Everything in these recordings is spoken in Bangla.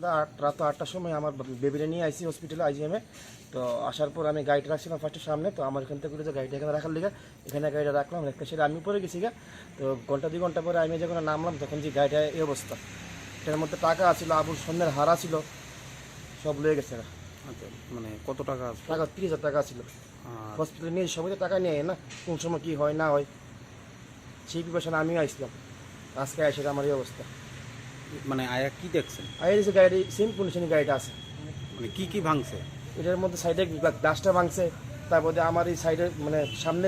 রাত 8টার সময় আমার বেবিটা নিয়ে আইসি হসপিটালে আইজিএমে। তো আসার পর আমি গাড়িটা রাখছিলাম ফার্স্টের সামনে। তো আমার এখান থেকে যে গাড়িটা এখানে রাখার লিগে এখানে গাড়িটা রাখলাম, একটা সেটা আমি পরে গেছি গা। তো ঘন্টা 2 ঘন্টা পরে আমি যখন নামলাম তখন যে গাড়িটা এই অবস্থা, এটার মধ্যে টাকা আছিল, আবুল স্বর্ণের হারা ছিল, সব লয়ে গেছে গা। আচ্ছা, মানে কত টাকা আছে? টাকা 30,000 টাকা ছিল। আর হসপিটালে নিয়ে সবাই তো টাকা নিয়ে না, কোন সময় কী হয় না হয়, সেই প্রিপারেশনে আমিও আসলাম। আজকে আসে আমার এই অবস্থা। মানে আয়া কি দেখছেন? আর এই যে গাড়ি সেম কন্ডিশনে গাড়িটা আছে, মানে কি কি ভাঙছে? এটার মধ্যে সাইডে গ্লাসটা ভাঙছে, তারপরে আমার এই সাইডে মানে সামনে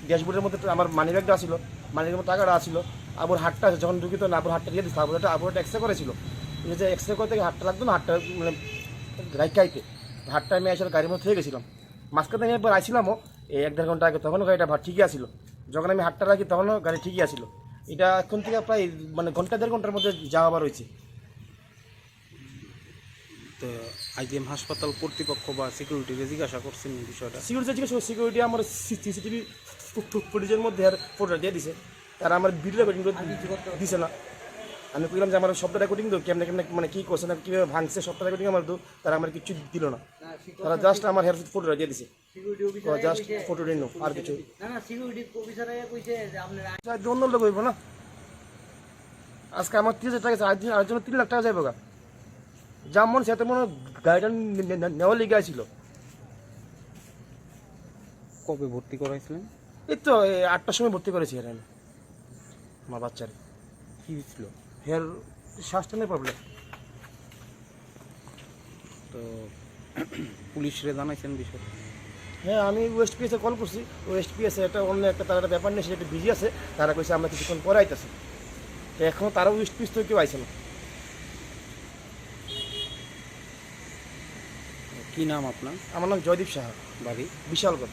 ড্যাশবোর্ডের মধ্যে আমার মানি ব্যাগটা ছিল, মানির মধ্যে টাকাটা ছিল, আবুর হাটটা আছে, যখন ঢুকি তো না আবুর হাটটা দিয়ে দিচ্ছে, আবুর একটা এক্সরে করেছিল, এই যে এক্সরে করতে গিয়ে হাটটা লাগতো না, হাটটা মানে রাইকাইতে হাটটা আমি আসলে গাড়ির মধ্যে থেকে গেছিলাম। মাঝখানে আমি একবার আইছিলামও এই 1-1.5 ঘন্টা আগে, তখনও গাড়িটা ঠিকই আসছিল। যখন আমি হাটটা রাখি তখনও গাড়ি ঠিকই আসছিল। এটা এখন থেকে প্রায় মানে 1-1.5 ঘন্টার মধ্যে যাওয়া আবার হয়েছে। তো আইজিএম হাসপাতাল কর্তৃপক্ষ বা সিকিউরিটিকে জিজ্ঞাসা করছেন এই বিষয়টা? সিকিউরিটি আমার সিসিটিভি ফুটেজের মধ্যে আর ফটোটা দিয়ে দিছে, তারা আমার ভিডিও রেকর্ডিং দিছে না। আমি বললাম যে আমার সবটা রেকর্ডিং দো, কেমনে কেমনে মানে কী করছে না, কীভাবে ভাঙছে সবটা রেকর্ডিং আমার দো, তারা আমার কিছু দিল না। তারা জাস্ট আমার হেয়ার ফটোটা দিয়ে দিছে, জাস্ট ফটো দিন আর কিছু অন্য লোক হইব না। আজকে আমার 30,000 টাকা আছে, আর জন্য 3 লাখ টাকা যাইব গা। যেমন সে তেমন গাড়িটা নেওয়ার লিগে ছিল। কবে ভর্তি করাইছিলেন? এই তো 8টার সময় ভর্তি করেছি আমি আমার বাচ্চার। কি হয়েছিল? হেয়ার শ্বাসটানের প্রবলেম। তো পুলিশরে জানাইছেন বিষয়টা? হ্যাঁ, আমি ওয়েস্ট পিএসে কল করছি। ওয়েস্ট পিএসে একটা অন্য একটা তার একটা ব্যাপার নেই, সেটা একটু বিজি আছে। তারা কইছে আমরা কিছুক্ষণ পরে আইতেছি। তো এখন তারাও ওয়েস্ট পিএস তো কেউ আইছে না। কি নাম আপনার? আমার নাম জয়দীপ সাহা, বাড়ি? বিশালগড়।